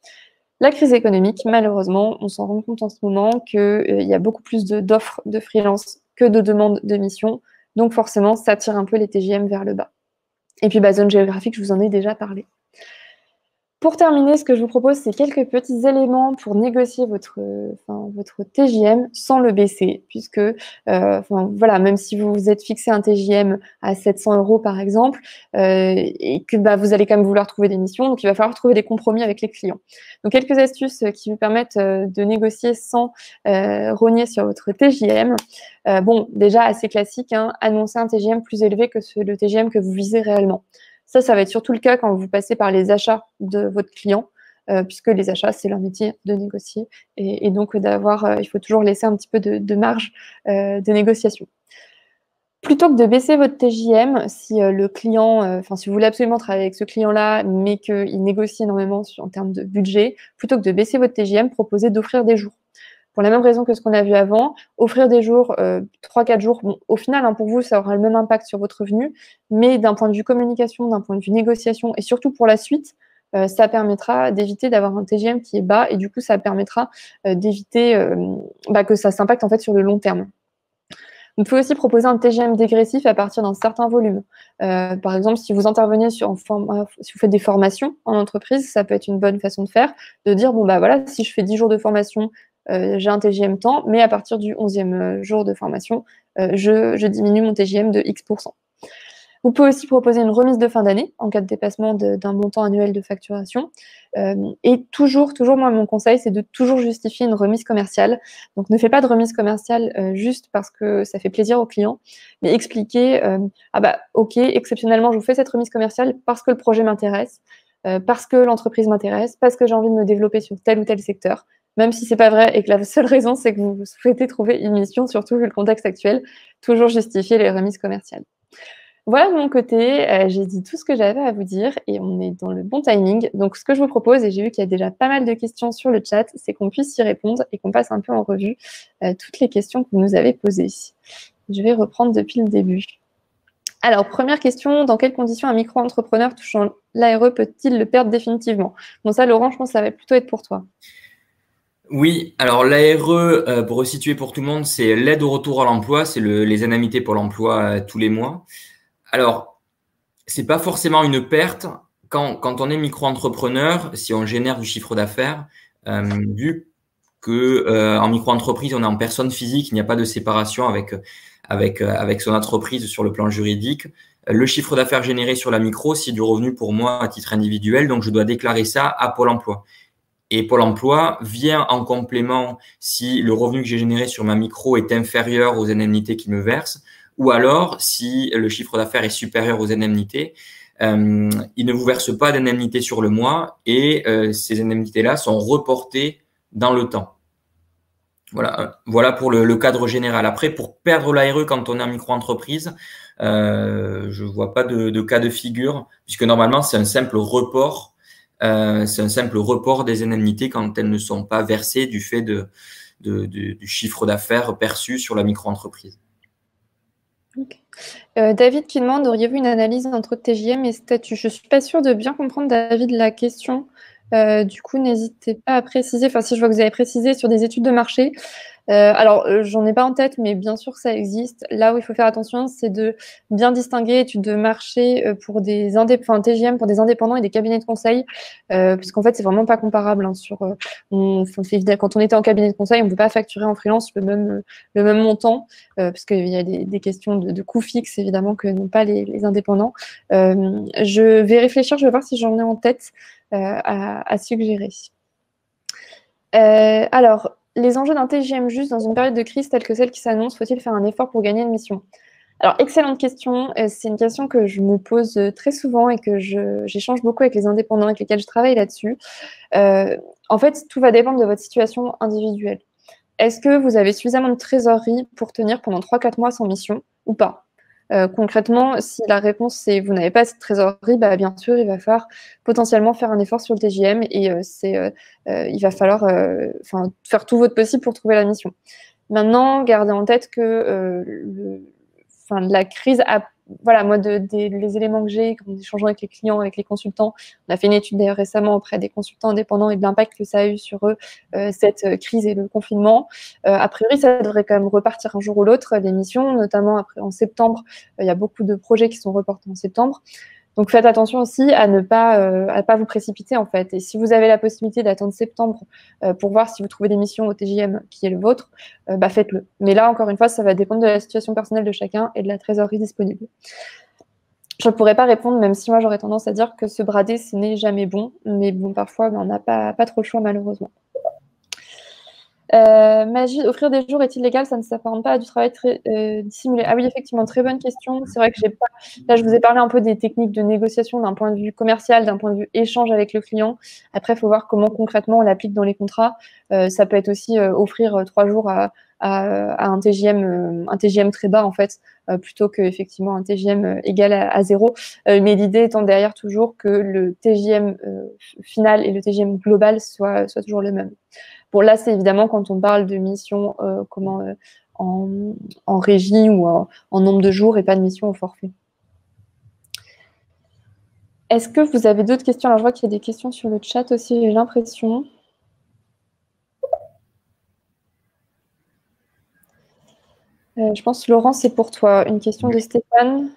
La crise économique, malheureusement, on s'en rend compte en ce moment qu'il y a beaucoup plus d'offres de freelance que de demandes de mission. Donc forcément, ça tire un peu les TGM vers le bas. Et puis, zone géographique, je vous en ai déjà parlé. Pour terminer, ce que je vous propose, c'est quelques petits éléments pour négocier votre TJM sans le baisser, puisque voilà, même si vous vous êtes fixé un TJM à 700 € par exemple, et que vous allez quand même vouloir trouver des missions, donc il va falloir trouver des compromis avec les clients. Donc quelques astuces qui vous permettent de négocier sans rogner sur votre TJM. Bon, déjà assez classique, hein, annoncer un TJM plus élevé que le TJM que vous visez réellement. Ça va être surtout le cas quand vous passez par les achats de votre client, puisque les achats, c'est leur métier de négocier. Et donc, il faut toujours laisser un petit peu de marge de négociation. Plutôt que de baisser votre TJM, si le client, si vous voulez absolument travailler avec ce client-là, mais qu'il négocie énormément en termes de budget, plutôt que de baisser votre TJM, proposez d'offrir des jours. Pour la même raison que ce qu'on a vu avant, offrir des jours, 3-4 jours, bon, au final, hein, pour vous, ça aura le même impact sur votre revenu, mais d'un point de vue communication, d'un point de vue négociation, et surtout pour la suite, ça permettra d'éviter d'avoir un TGM qui est bas, et du coup, ça permettra d'éviter que ça s'impacte en fait sur le long terme. Vous pouvez aussi proposer un TGM dégressif à partir d'un certain volume. Par exemple, si vous intervenez si vous faites des formations en entreprise, ça peut être une bonne façon de faire, de dire, bon, voilà, si je fais 10 jours de formation, j'ai un TGM temps, mais à partir du 11e jour de formation, je diminue mon TGM de X%. Vous pouvez aussi proposer une remise de fin d'année en cas de dépassement d'un montant annuel de facturation. Et toujours, moi, mon conseil, c'est de toujours justifier une remise commerciale. Donc, ne faites pas de remise commerciale juste parce que ça fait plaisir aux clients, mais expliquez, ok, exceptionnellement, je vous fais cette remise commerciale parce que le projet m'intéresse, parce que l'entreprise m'intéresse, parce que j'ai envie de me développer sur tel ou tel secteur. Même si c'est pas vrai et que la seule raison, c'est que vous souhaitez trouver une mission, surtout vu le contexte actuel, toujours justifier les remises commerciales. Voilà de mon côté, j'ai dit tout ce que j'avais à vous dire et on est dans le bon timing. Donc, ce que je vous propose, et j'ai vu qu'il y a déjà pas mal de questions sur le chat, c'est qu'on puisse y répondre et qu'on passe un peu en revue toutes les questions que vous nous avez posées. Je vais reprendre depuis le début. Alors, première question, dans quelles conditions un micro-entrepreneur touchant l'ARE peut-il le perdre définitivement? Bon, ça, Laurent, je pense que ça va plutôt être pour toi. Oui, alors l'ARE, pour resituer pour tout le monde, c'est l'aide au retour à l'emploi, c'est les indemnités pour l'emploi tous les mois. Alors, c'est pas forcément une perte quand on est micro-entrepreneur, si on génère du chiffre d'affaires, vu que en micro-entreprise, on est en personne physique, il n'y a pas de séparation avec son entreprise sur le plan juridique. Le chiffre d'affaires généré sur la micro, c'est du revenu pour moi à titre individuel, donc je dois déclarer ça à Pôle emploi. Et Pôle emploi vient en complément si le revenu que j'ai généré sur ma micro est inférieur aux indemnités qu'il me verse, ou alors si le chiffre d'affaires est supérieur aux indemnités, il ne vous verse pas d'indemnités sur le mois et ces indemnités-là sont reportées dans le temps. Voilà pour le cadre général. Après, pour perdre l'ARE quand on est en micro-entreprise, je vois pas de cas de figure, puisque normalement, c'est un simple report. C'est un simple report des indemnités quand elles ne sont pas versées du fait du chiffre d'affaires perçu sur la micro-entreprise. Okay. David qui demande, auriez-vous une analyse entre TJM et statut? Je ne suis pas sûre de bien comprendre, David, la question. Du coup, n'hésitez pas à préciser. Enfin, si je vois que vous avez précisé sur des études de marché, J'en ai pas en tête, mais bien sûr que ça existe. Là où il faut faire attention, c'est de bien distinguer études de marché pour des TGM pour des indépendants et des cabinets de conseil, parce qu'en fait, c'est vraiment pas comparable. Hein, quand on était en cabinet de conseil, on ne peut pas facturer en freelance le même montant, parce qu'il y a des questions de coûts fixes, évidemment, que n'ont pas les indépendants. Je vais réfléchir, je vais voir si j'en ai en tête à suggérer. Les enjeux d'un TGM juste dans une période de crise telle que celle qui s'annonce, faut-il faire un effort pour gagner une mission? Alors, excellente question. C'est une question que je me pose très souvent et que j'échange beaucoup avec les indépendants avec lesquels je travaille là-dessus. En fait, tout va dépendre de votre situation individuelle. Est-ce que vous avez suffisamment de trésorerie pour tenir pendant 3-4 mois sans mission ou pas? Concrètement, si la réponse c'est vous n'avez pas cette trésorerie, bah, bien sûr, il va falloir potentiellement faire un effort sur le TJM et il va falloir faire tout votre possible pour trouver la mission. Maintenant, gardez en tête que la crise a, voilà, moi, les éléments que j'ai, en échangeant avec les clients, avec les consultants, on a fait une étude d'ailleurs récemment auprès des consultants indépendants et de l'impact que ça a eu sur eux, cette crise et le confinement. A priori, ça devrait quand même repartir un jour ou l'autre, les missions, notamment après en septembre. Il y a beaucoup de projets qui sont reportés en septembre. Donc, faites attention aussi à ne pas vous précipiter, en fait. Et si vous avez la possibilité d'attendre septembre pour voir si vous trouvez des missions au TJM qui est le vôtre, faites-le. Mais là, encore une fois, ça va dépendre de la situation personnelle de chacun et de la trésorerie disponible. Je ne pourrais pas répondre, même si moi, j'aurais tendance à dire que se brader, ce n'est jamais bon. Mais bon, parfois, on n'a pas trop le choix, malheureusement. Magie, offrir des jours est-il légal? Ça ne s'apparente pas à du travail très dissimulé. Ah oui, effectivement, très bonne question. C'est vrai que j'ai pas. Là, je vous ai parlé un peu des techniques de négociation d'un point de vue commercial, d'un point de vue échange avec le client. Après, il faut voir comment concrètement on l'applique dans les contrats. Ça peut être aussi offrir 3 jours à un TJM très bas en fait, plutôt que effectivement un TJM égal à 0. Mais l'idée étant derrière toujours que le TJM final et le TJM global soient toujours le même. Bon, là, c'est évidemment quand on parle de missions en régie ou en nombre de jours et pas de mission au forfait. Est-ce que vous avez d'autres questions? Alors, je vois qu'il y a des questions sur le chat aussi, j'ai l'impression. Je pense, Laurent, c'est pour toi. Une question de Stéphane.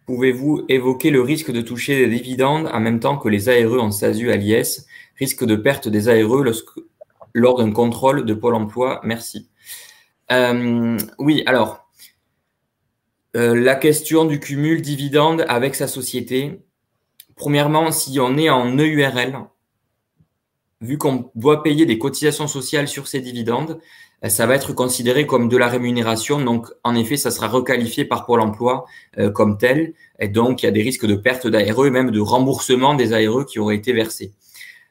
Pouvez-vous évoquer le risque de toucher des dividendes en même temps que les ARE en SASU à l'IS? Risque de perte des ARE lors d'un contrôle de Pôle emploi? Merci. Oui, alors, la question du cumul dividende avec sa société. Premièrement, si on est en EURL, vu qu'on doit payer des cotisations sociales sur ces dividendes, ça va être considéré comme de la rémunération. Donc, en effet, ça sera requalifié par Pôle emploi comme tel. Et donc, il y a des risques de perte d'ARE et même de remboursement des ARE qui auraient été versés.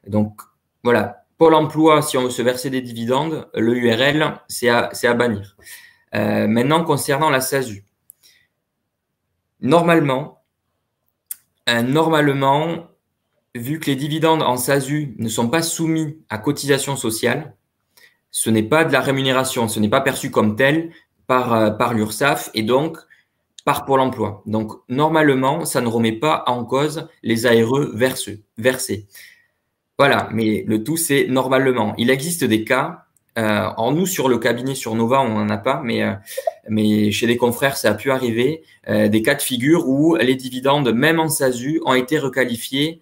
Donc, voilà. Pôle emploi, si on veut se verser des dividendes, le URL, c'est à bannir. Maintenant, concernant la SASU. Normalement, vu que les dividendes en SASU ne sont pas soumis à cotisation sociale, ce n'est pas de la rémunération, ce n'est pas perçu comme tel par l'URSSAF et donc par Pôle emploi. Donc, normalement, ça ne remet pas en cause les ARE versés. Voilà, mais le tout, c'est normalement. Il existe des cas, nous, sur le cabinet, sur Nova, on n'en a pas, mais chez des confrères, ça a pu arriver, des cas de figure où les dividendes, même en SASU, ont été requalifiés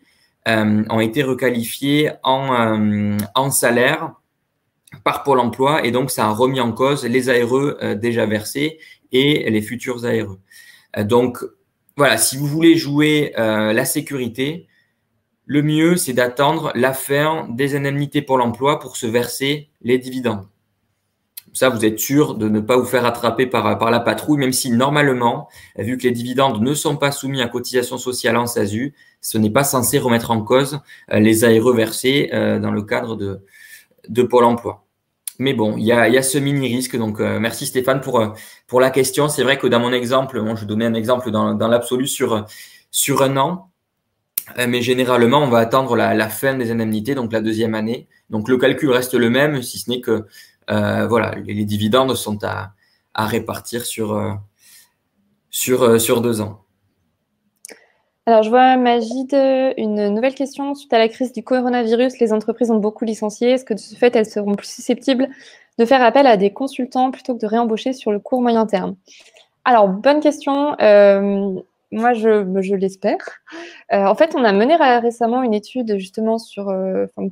en salaire par Pôle emploi et donc ça a remis en cause les ARE déjà versés et les futurs ARE. Donc, voilà, si vous voulez jouer la sécurité, le mieux, c'est d'attendre la fin des indemnités Pôle emploi pour se verser les dividendes. Ça, vous êtes sûr de ne pas vous faire attraper par la patrouille, même si normalement, vu que les dividendes ne sont pas soumis à cotisation sociale en SASU, ce n'est pas censé remettre en cause les ARE versés dans le cadre de Pôle emploi. Mais bon, il y a ce mini-risque. Donc, merci Stéphane pour la question. C'est vrai que dans mon exemple, je donnais un exemple dans l'absolu sur un an. Mais généralement, on va attendre la fin des indemnités, donc la 2e année. Donc, le calcul reste le même, si ce n'est que voilà, les dividendes sont à répartir sur 2 ans. Alors, je vois, Magid, une nouvelle question. Suite à la crise du coronavirus, les entreprises ont beaucoup licencié. Est-ce que de ce fait, elles seront plus susceptibles de faire appel à des consultants plutôt que de réembaucher sur le court moyen terme? Alors, bonne question. Moi, je l'espère. En fait, on a mené récemment une étude justement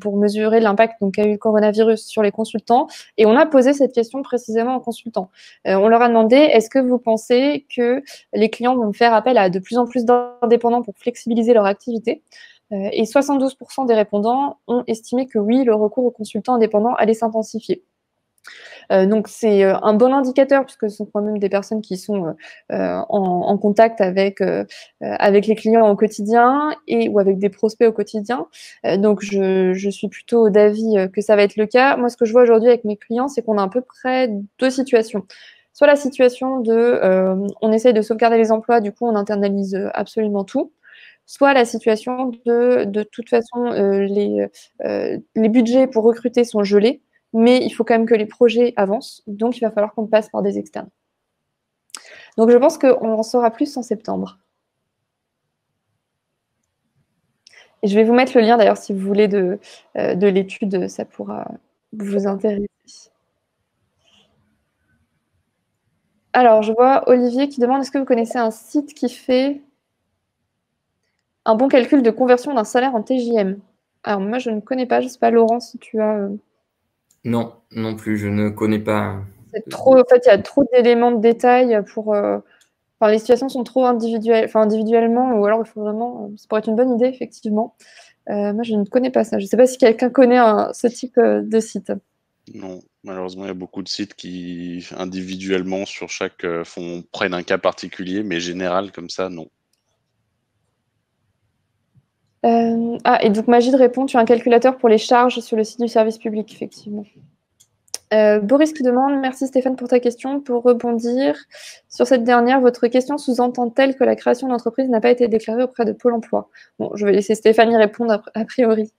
pour mesurer l'impact qu'a eu le coronavirus sur les consultants, et on a posé cette question précisément aux consultants. On leur a demandé, est-ce que vous pensez que les clients vont faire appel à de plus en plus d'indépendants pour flexibiliser leur activité? Et 72% des répondants ont estimé que oui, le recours aux consultants indépendants allait s'intensifier. Donc, c'est un bon indicateur puisque ce sont quand même des personnes qui sont en contact avec les clients au quotidien ou avec des prospects au quotidien. Donc, je suis plutôt d'avis que ça va être le cas. Moi, ce que je vois aujourd'hui avec mes clients, c'est qu'on a à peu près deux situations. Soit la situation on essaye de sauvegarder les emplois, du coup, on internalise absolument tout. Soit la situation de toute façon, les budgets pour recruter sont gelés, mais il faut quand même que les projets avancent, donc il va falloir qu'on passe par des externes. Donc je pense qu'on en saura plus en septembre. Et je vais vous mettre le lien d'ailleurs si vous voulez de l'étude, ça pourra vous intéresser. Alors je vois Olivier qui demande, est-ce que vous connaissez un site qui fait un bon calcul de conversion d'un salaire en TJM? Alors moi je ne connais pas, je ne sais pas Laurent si tu as… Non, non plus, je ne connais pas. En fait, il y a trop d'éléments de détail les situations sont trop individuelles, individuellement, ou alors il faut vraiment… Ça pourrait être une bonne idée, effectivement. Moi, je ne connais pas ça. Je ne sais pas si quelqu'un connaît ce type de site. Non, malheureusement, il y a beaucoup de sites qui, individuellement, sur chaque, prennent un cas particulier, mais général, comme ça, non. Et donc Magid répond, tu as un calculateur pour les charges sur le site du service public, effectivement. Boris qui demande, merci Stéphane pour ta question. Pour rebondir sur cette dernière, votre question sous-entend-elle que la création d'entreprise n'a pas été déclarée auprès de Pôle emploi? Bon, je vais laisser Stéphane y répondre a priori.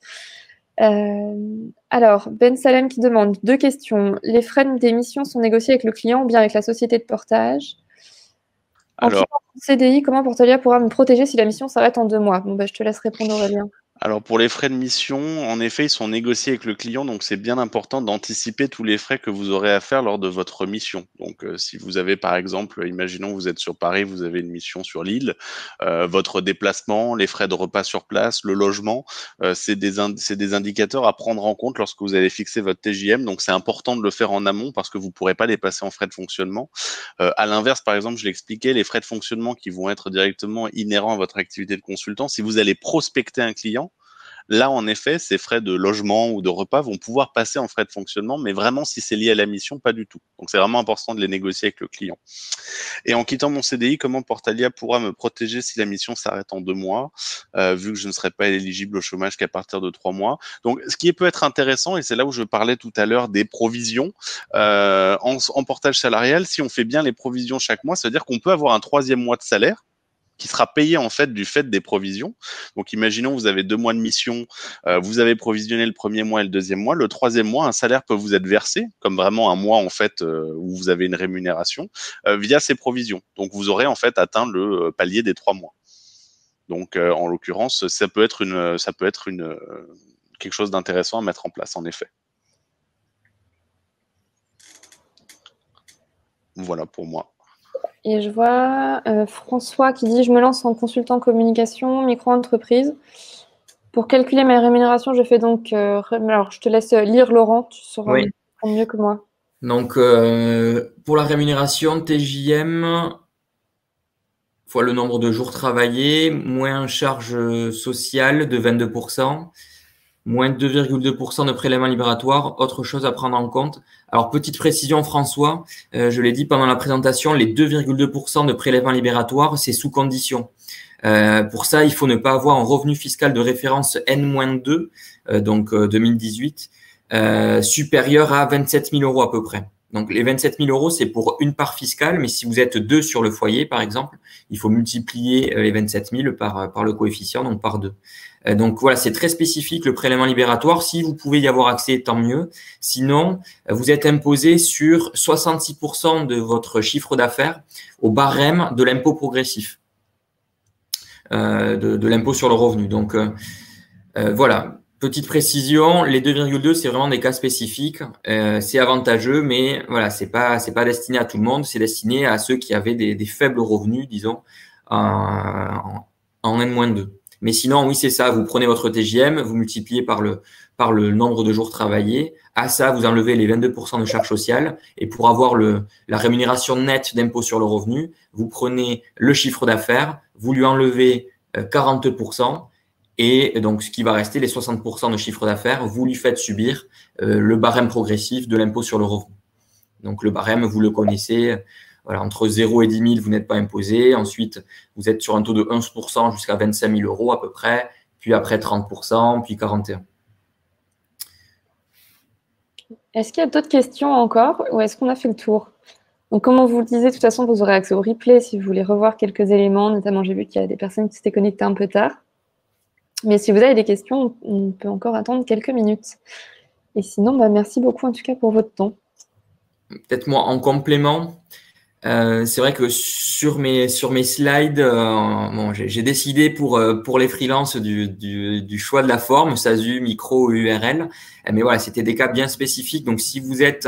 Alors, Ben Salem qui demande, deux questions. Les frais d'émission sont négociés avec le client ou bien avec la société de portage? Alors, en CDI, comment Portalia pourra me protéger si la mission s'arrête en 2 mois? Bon, je te laisse répondre, Aurélien. Alors pour les frais de mission, en effet, ils sont négociés avec le client, donc c'est bien important d'anticiper tous les frais que vous aurez à faire lors de votre mission. Donc si vous avez par exemple, imaginons vous êtes sur Paris, vous avez une mission sur l'île, votre déplacement, les frais de repas sur place, le logement, c'est des indicateurs à prendre en compte lorsque vous allez fixer votre TJM. Donc c'est important de le faire en amont parce que vous ne pourrez pas les passer en frais de fonctionnement. À l'inverse, par exemple, je l'expliquais, les frais de fonctionnement qui vont être directement inhérents à votre activité de consultant, si vous allez prospecter un client, là, en effet, ces frais de logement ou de repas vont pouvoir passer en frais de fonctionnement, mais vraiment, si c'est lié à la mission, pas du tout. Donc, c'est vraiment important de les négocier avec le client. Et en quittant mon CDI, comment Portalia pourra me protéger si la mission s'arrête en 2 mois, vu que je ne serai pas éligible au chômage qu'à partir de 3 mois. Donc, ce qui peut être intéressant, et c'est là où je parlais tout à l'heure des provisions, en portage salarial, si on fait bien les provisions chaque mois, ça veut dire qu'on peut avoir un 3e mois de salaire qui sera payé en fait du fait des provisions. Donc imaginons vous avez 2 mois de mission, vous avez provisionné le 1er mois et le 2e mois, le 3e mois un salaire peut vous être versé comme vraiment un mois en fait où vous avez une rémunération via ces provisions. Donc vous aurez en fait atteint le palier des 3 mois. Donc en l'occurrence ça peut être quelque chose d'intéressant à mettre en place en effet. Voilà pour moi. Et je vois François qui dit « Je me lance en consultant communication, micro-entreprise. Pour calculer ma rémunération, je fais donc… alors, je te laisse lire, Laurent, tu sauras mieux que moi. » Donc, pour la rémunération, TJM, fois le nombre de jours travaillés, moins charge sociale de 22%, moins 2,2% de prélèvements libératoires, autre chose à prendre en compte. Alors, petite précision, François, je l'ai dit pendant la présentation, les 2,2% de prélèvements libératoires, c'est sous condition. Pour ça, il faut ne pas avoir un revenu fiscal de référence N-2, donc 2018, supérieur à 27 000 € à peu près. Donc, les 27 000 €, c'est pour une part fiscale, mais si vous êtes 2 sur le foyer, par exemple, il faut multiplier les 27 000 par le coefficient, donc par 2. Donc voilà, c'est très spécifique le prélèvement libératoire. Si vous pouvez y avoir accès, tant mieux. Sinon, vous êtes imposé sur 66% de votre chiffre d'affaires au barème de l'impôt progressif, de l'impôt sur le revenu. Donc voilà, Petite précision, les 2,2, c'est vraiment des cas spécifiques. C'est avantageux, mais voilà, c'est pas destiné à tout le monde. C'est destiné à ceux qui avaient des faibles revenus, disons, en N-2. Mais sinon, oui, c'est ça. Vous prenez votre TJM, vous multipliez par le nombre de jours travaillés. À ça, vous enlevez les 22% de charges sociales. Et pour avoir la rémunération nette d'impôt sur le revenu, vous prenez le chiffre d'affaires, vous lui enlevez 40%. Et donc, ce qui va rester, les 60% de chiffre d'affaires, vous lui faites subir le barème progressif de l'impôt sur le revenu. Donc, le barème, vous le connaissez. Voilà, entre 0 et 10 000, vous n'êtes pas imposé. Ensuite, vous êtes sur un taux de 11% jusqu'à 25 000 euros à peu près. Puis après 30%, puis 41%. Est-ce qu'il y a d'autres questions encore ou est-ce qu'on a fait le tour? Donc, comme on vous le disait, de toute façon, vous aurez accès au replay si vous voulez revoir quelques éléments. Notamment, j'ai vu qu'il y a des personnes qui s'étaient connectées un peu tard. Mais si vous avez des questions, on peut encore attendre quelques minutes. Et sinon, bah, merci beaucoup en tout cas pour votre temps. Peut-être moi, en complément, c'est vrai que sur mes slides, bon, j'ai décidé pour les freelances du choix de la forme, SASU, micro, URL. Mais voilà, c'était des cas bien spécifiques. Donc, si vous êtes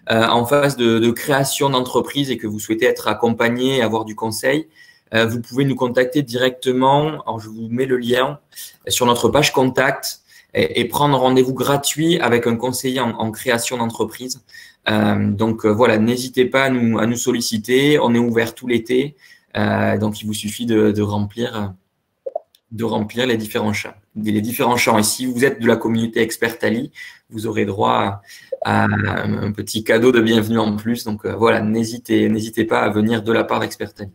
en phase de création d'entreprise et que vous souhaitez être accompagné et avoir du conseil, vous pouvez nous contacter directement. Alors, je vous mets le lien sur notre page contact et prendre rendez-vous gratuit avec un conseiller en création d'entreprise. Donc voilà, n'hésitez pas à nous solliciter. On est ouvert tout l'été. Donc, il vous suffit de remplir les différents champs. Et si vous êtes de la communauté Expertali, vous aurez droit à un petit cadeau de bienvenue en plus. Donc voilà, n'hésitez pas à venir de la part d'Expertali.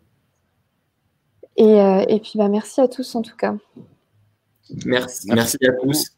Et puis, bah, merci à tous en tout cas. Merci à tous.